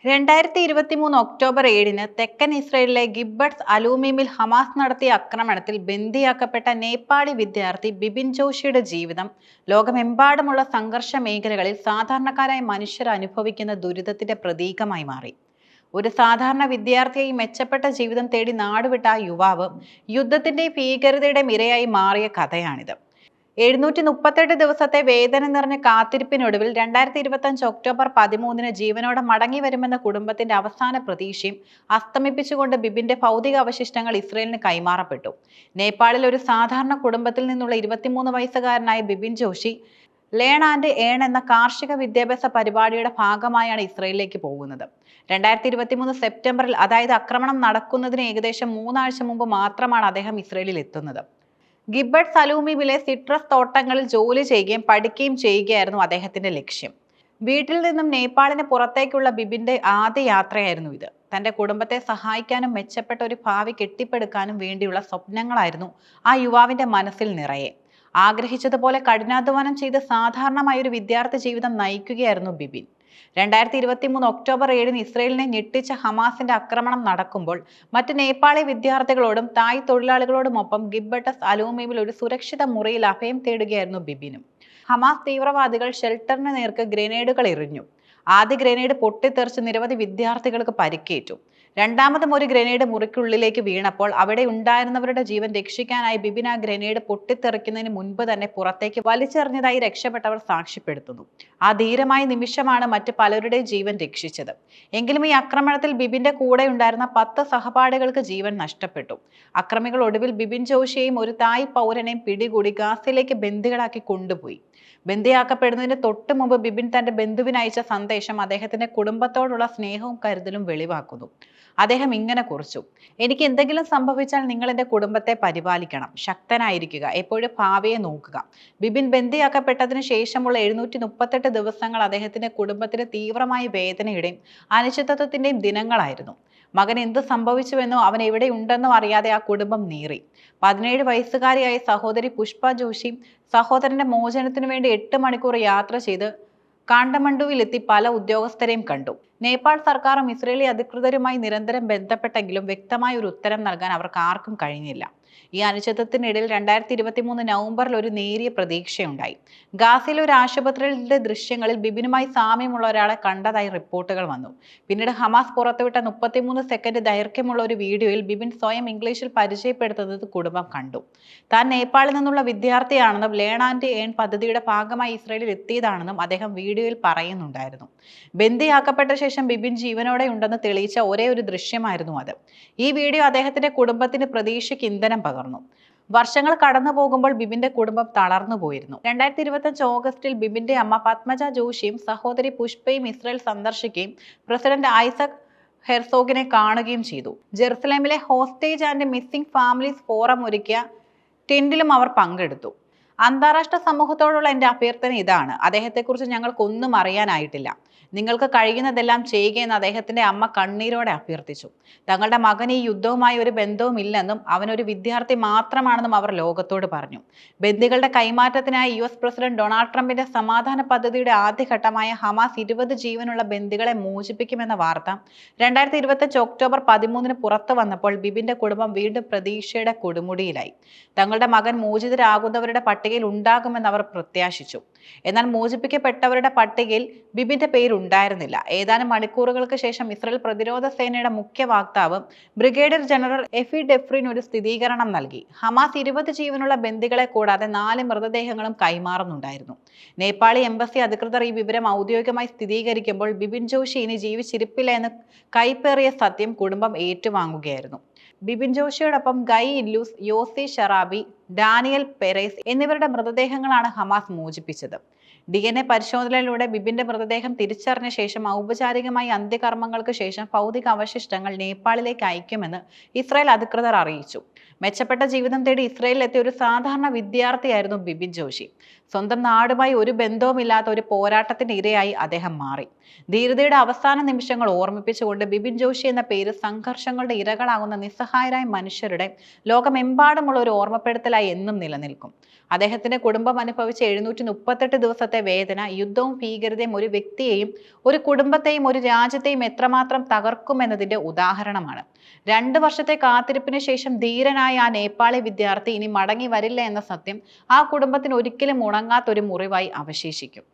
2023 October 7-ന് തെക്കൻ ഇസ്രയേലിലെ ഗിബ്ബട്സ് അലൂമിമിൽ Hamas നടത്തിയ ആക്രമണത്തിൽ ബന്ദിയാക്കപ്പെട്ട നേപ്പാളി വിദ്യാർത്ഥി ബിപിൻ ജോഷിയുടെ ജീവിതം ലോകമെമ്പാടുമുള്ള സംഘർഷ മേഖലകളിൽ സാധാരണക്കാരായ മനുഷ്യർ അനുഭവിക്കുന്ന ദുരിതത്തിന്റെ പ്രതീകമായി മാറി. ഒരു സാധാരണ വിദ്യാർത്ഥിയായി മെച്ചപ്പെട്ട ജീവിതം തേടി നാടുവിട്ട ആ യുവാവ് യുദ്ധത്തിന്റെ ഭീകരതയുടെ ഇരയായി മാറിയ കഥയാണിത്. 738 ദിവസത്തെ വേദന നിറഞ്ഞ കാത്തിരിപ്പിനൊടുവിൽ 2025 ഒക്ടോബർ 13-ന് ജീവനോടെ മടങ്ങി വരുമെന്ന കുടുംബത്തിന്റെ അവസാന പ്രതീക്ഷയും അസ്തമിപ്പിച്ചുകൊണ്ട് ബിപിന്റെ ഭൗതിക അവശിഷ്ടങ്ങൾ ഇസ്രയേലിന് കൈമാറപ്പെട്ടു. നേപ്പാളിൽ ഒരു സാധാരണ കുടുംബത്തിൽ നിന്നുള്ള 23 വയസ്സുകാരനായ Bipin Joshi learn and earn എന്ന കാർഷിക വിദ്യാഭ്യാസ പരിപാടിയുടെ ഭാഗമായാണ് ഇസ്രയേലിലേക്ക് പോകുന്നത്. 2023 സെപ്റ്റംബറിൽ, അതായത് ആക്രമണം നടക്കുന്നതിന് ഏകദേശം 3 ആഴ്ച മുമ്പ് മാത്രമാണ് അദ്ദേഹം ഇസ്രയേലിൽ എത്തുന്നത്. ഗിബ്ബട്സ് അലൂമിമിലെ സിട്രസ് തോട്ടങ്ങളിൽ ജോലി ചെയ്യുകയും പഠിക്കുകയും ചെയ്യുകയായിരുന്നു അദ്ദേഹത്തിന്റെ ലക്ഷ്യം. വീട്ടിൽ നിന്നും നേപ്പാളിന് പുറത്തേക്കുള്ള ബിപിന്റെ ആദ്യ യാത്രയായിരുന്നു ഇത്. തന്റെ കുടുംബത്തെ സഹായിക്കാനും മെച്ചപ്പെട്ട ഒരു ഭാവി കെട്ടിപ്പടുക്കാനും വേണ്ടിയുള്ള സ്വപ്നങ്ങളായിരുന്നു ആ യുവാവിന്റെ മനസ്സിൽ നിറയെ. ആഗ്രഹിച്ചതുപോലെ കഠിനാധ്വാനം ചെയ്ത് സാധാരണമായ ഒരു വിദ്യാർത്ഥി ജീവിതം നയിക്കുകയായിരുന്നു ബിപിൻ. 2023 ഒക്ടോബർ 7-ന് ഇസ്രയേലിനെ ഞെട്ടിച്ച ഹമാസിന്റെ ആക്രമണം നടക്കുമ്പോൾ മറ്റ് നേപ്പാളി വിദ്യാർത്ഥികളോടും തായ് തൊഴിലാളികളോടുമൊപ്പം ഗിബ്ബട്സ് അലൂമിമിൽ ഒരു സുരക്ഷിത മുറിയിൽ അഭയം തേടുകയായിരുന്നു ബിപിനും. ഹമാസ് തീവ്രവാദികൾ ഷെൽട്ടറിന് നേർക്ക് ഗ്രനേഡുകൾ എറിഞ്ഞു. ആദ്യ ഗ്രനേഡ് പൊട്ടിത്തെറിച്ച് നിരവധി വിദ്യാർത്ഥികൾക്ക് പരിക്കേറ്റു. രണ്ടാമതും ഒരു ഗ്രനേഡ് മുറിക്കുള്ളിലേക്ക് വീണപ്പോൾ അവിടെ ഉണ്ടായിരുന്നവരുടെ ജീവൻ രക്ഷിക്കാനായി ബിപിൻ ആ ഗ്രനേഡ് പൊട്ടിത്തെറിക്കുന്നതിന് മുൻപ് തന്നെ പുറത്തേക്ക് വലിച്ചെറിഞ്ഞതായി രക്ഷപ്പെട്ടവർ സാക്ഷ്യപ്പെടുത്തുന്നു. ആ ധീരമായ നിമിഷമാണ് മറ്റ് പലരുടെയും ജീവൻ രക്ഷിച്ചത്. എങ്കിലും ഈ ആക്രമണത്തിൽ ബിപിന്റെ കൂടെ ഉണ്ടായിരുന്ന 10 സഹപാഠികൾക്ക് ജീവൻ നഷ്ടപ്പെട്ടു. അക്രമികൾ ഒടുവിൽ ബിപിൻ ജോഷിയെയും ഒരു തായ് പൗരനെയും പിടികൂടി ഗാസയിലേക്ക് ബന്ദികളാക്കി കൊണ്ടുപോയി. ബന്ദിയാക്കപ്പെടുന്നതിന് തൊട്ട് മുമ്പ് ബിപിൻ തന്റെ ബന്ധുവിന് അയച്ച സന്ദേശം അദ്ദേഹത്തിന്റെ കുടുംബത്തോടുള്ള സ്നേഹവും കരുതലും വെളിവാക്കുന്നു. അദ്ദേഹം ഇങ്ങനെ കുറിച്ചു: എനിക്ക് എന്തെങ്കിലും സംഭവിച്ചാൽ നിങ്ങൾ എൻ്റെ കുടുംബത്തെ പരിപാലിക്കണം, ശക്തനായിരിക്കുക, എപ്പോഴും ഭാവിയെ നോക്കുക. ബിപിൻ ബന്ദിയാക്കപ്പെട്ടതിന് ശേഷമുള്ള 738 ദിവസങ്ങൾ അദ്ദേഹത്തിന്റെ കുടുംബത്തിന് തീവ്രമായ വേദനയുടെയും അനിശ്ചിതത്വത്തിന്റെയും ദിനങ്ങളായിരുന്നു. മകൻ എന്ത് സംഭവിച്ചുവെന്നോ അവൻ എവിടെയുണ്ടെന്നോ അറിയാതെ ആ കുടുംബം നീറി. 17 വയസ്സുകാരിയായ സഹോദരി പുഷ്പ ജോഷി സഹോദരന്റെ മോചനത്തിനു വേണ്ടി 8 മണിക്കൂർ യാത്ര ചെയ്ത് കാണ്ഡമണ്ഡുവിലെത്തി പല ഉദ്യോഗസ്ഥരെയും കണ്ടു. നേപ്പാൾ സർക്കാരും ഇസ്രയേലി അധികൃതരുമായി നിരന്തരം ബന്ധപ്പെട്ടെങ്കിലും വ്യക്തമായ ഒരു ഉത്തരം നൽകാൻ അവർക്ക് ആർക്കും കഴിഞ്ഞില്ല. ഈ അനിശ്ചിതത്വത്തിനിടയിൽ 2023 നവംബറിൽ ഒരു നേരിയ പ്രതീക്ഷയുണ്ടായി. ഗാസയിലെ ഒരു ആശുപത്രിയിലെ ദൃശ്യങ്ങളിൽ ബിപിനുമായി സാമ്യമുള്ള ഒരാളെ കണ്ടതായി റിപ്പോർട്ടുകൾ വന്നു. പിന്നീട് ഹമാസ് പുറത്തുവിട്ട 33 സെക്കൻഡ് ദൈർഘ്യമുള്ള ഒരു വീഡിയോയിൽ ബിപിൻ സ്വയം ഇംഗ്ലീഷിൽ പരിചയപ്പെടുത്തുന്നത് കുടുംബം കണ്ടു. താൻ നേപ്പാളിൽ നിന്നുള്ള വിദ്യാർത്ഥിയാണെന്നും ലേൺ ആൻഡ് ഏൺ പദ്ധതിയുടെ ഭാഗമായി ഇസ്രയേലിൽ എത്തിയതാണെന്നും അദ്ദേഹം വീഡിയോയിൽ പറയുന്നുണ്ടായിരുന്നു. ബന്ദിയാക്കപ്പെട്ട ശേഷം ബിപിൻ ജീവനോടെ ഉണ്ടെന്ന് തെളിയിച്ച ഒരേ ഒരു ദൃശ്യമായിരുന്നു അത്. ഈ വീഡിയോ അദ്ദേഹത്തിന്റെ കുടുംബത്തിന് പ്രതീക്ഷയ്ക്ക് ഇന്ധനം പകർന്നു. വർഷങ്ങൾ കടന്നു പോകുമ്പോൾ ബിപിന്റെ കുടുംബം തളർന്നു പോയിരുന്നു. 2025 ഓഗസ്റ്റിൽ ബിപിന്റെ അമ്മ പത്മജ ജോഷിയും സഹോദരി പുഷ്പയും ഇസ്രയേൽ സന്ദർശിക്കുകയും പ്രസിഡന്റ് ഐസക് ഹെർസോഗിനെ കാണുകയും ചെയ്തു. ജെറുസലേമിലെ hostage and missing families forum ഒരുക്കിയ ടെന്റിലും അവർ പങ്കെടുത്തു. അന്താരാഷ്ട്ര സമൂഹത്തോടുള്ള എൻ്റെ അഭ്യർത്ഥന ഇതാണ്: അദ്ദേഹത്തെക്കുറിച്ച് ഞങ്ങൾക്കൊന്നും അറിയാനായിട്ടില്ല. നിങ്ങൾക്ക് കഴിയുന്നതെല്ലാം ചെയ്യുകയെന്ന് അദ്ദേഹത്തിന്റെ അമ്മ കണ്ണീരോടെ അഭ്യർത്ഥിച്ചു. തങ്ങളുടെ മകന് ഈ യുദ്ധവുമായി ഒരു ബന്ധവുമില്ലെന്നും അവനൊരു വിദ്യാർത്ഥി മാത്രമാണെന്നും അവർ ലോകത്തോട് പറഞ്ഞു. ബന്ദികളുടെ കൈമാറ്റത്തിനായി US പ്രസിഡന്റ് ഡൊണാൾഡ് ട്രംപിന്റെ സമാധാന പദ്ധതിയുടെ ആദ്യഘട്ടമായ ഹമാസ് 20 ജീവനുള്ള ബന്ദികളെ മോചിപ്പിക്കുമെന്ന വാർത്ത 2025 ഒക്ടോബർ 13-ന് പുറത്തു വന്നപ്പോൾ ബിപിന്റെ കുടുംബം വീണ്ടും പ്രതീക്ഷയുടെ കൊടുമുടിയിലായി. തങ്ങളുടെ മകൻ മോചിതരാകുന്നവരുടെ പട്ടികയിൽ ഉണ്ടാകുമെന്ന് അവർ പ്രത്യാശിച്ചു. എന്നാൽ മോചിപ്പിക്കപ്പെട്ടവരുടെ പട്ടികയിൽ ബിപിന്റെ പേരുണ്ടായിരുന്നില്ല. ഏതാനും മണിക്കൂറുകൾക്ക് ശേഷം ഇസ്രയേൽ പ്രതിരോധ സേനയുടെ മുഖ്യ വക്താവ് ബ്രിഗേഡിയർ ജനറൽ എഫി ഡെഫ്രിൻ ഒരു സ്ഥിരീകരണം നൽകി. ഹമാസ് 20 ജീവനുള്ള ബന്ദികളെ കൂടാതെ 4 മൃതദേഹങ്ങളും കൈമാറുന്നുണ്ടായിരുന്നു. നേപ്പാളി എംബസി അധികൃതർ ഈ വിവരം ഔദ്യോഗികമായി സ്ഥിരീകരിക്കുമ്പോൾ ബിപിൻ ജോഷി ഇനി ജീവിച്ചിരിപ്പില്ല എന്ന് കൈപ്പേറിയ സത്യം കുടുംബം ഏറ്റുവാങ്ങുകയായിരുന്നു. ബിപിൻ ജോഷിയോടൊപ്പം ഗൈ ഇല്ലൂസ്, യോസി ഷറാബി, ഡാനിയൽ പെരേസ് എന്നിവരുടെ മൃതദേഹങ്ങളാണ് ഹമാസ് മോചിപ്പിച്ചത്. DNA പരിശോധനയിലൂടെ ബിപിന്റെ മൃതദേഹം തിരിച്ചറിഞ്ഞ ശേഷം ഔപചാരികമായി അന്ത്യകർമ്മങ്ങൾക്ക് ശേഷം ഭൗതിക അവശിഷ്ടങ്ങൾ നേപ്പാളിലേക്ക് അയക്കുമെന്ന് ഇസ്രായേൽ അധികൃതർ അറിയിച്ചു. മെച്ചപ്പെട്ട ജീവിതം തേടി ഇസ്രായേലിലെത്തിയ ഒരു സാധാരണ വിദ്യാർത്ഥിയായിരുന്നു ബിപിൻ ജോഷി. സ്വന്തം നാടുമായി ഒരു ബന്ധവുമില്ലാത്ത ഒരു പോരാട്ടത്തിന് ഇരയായി അദ്ദേഹം മാറി. ധീരതയുടെ അവസാന നിമിഷങ്ങൾ ഓർമ്മിപ്പിച്ചുകൊണ്ട് ബിപിൻ ജോഷി എന്ന പേര് സംഘർഷങ്ങളുടെ ഇരകളാകുന്ന നിസ്സഹായരായ മനുഷ്യരുടെ ലോകമെമ്പാടുമുള്ള ഒരു ഓർമ്മപ്പെടുത്തലായി എന്നും നിലനിൽക്കും. അദ്ദേഹത്തിന്റെ കുടുംബം അനുഭവിച്ച 738 ദിവസത്തെ വേദന, യുദ്ധവും ഭീകരതയും ഒരു വ്യക്തിയെയും ഒരു കുടുംബത്തെയും ഒരു രാജ്യത്തെയും എത്രമാത്രം തകർക്കുമെന്നതിന്റെ ഉദാഹരണമാണ്. 2 വർഷത്തെ കാത്തിരിപ്പിന് ശേഷം ധീരനായ ആ നേപ്പാളി വിദ്യാർത്ഥി ഇനി മടങ്ങി വരില്ല എന്ന സത്യം ആ കുടുംബത്തിന് ഒരിക്കലും ഉണങ്ങാത്തൊരു മുറിവായി അവശേഷിക്കും.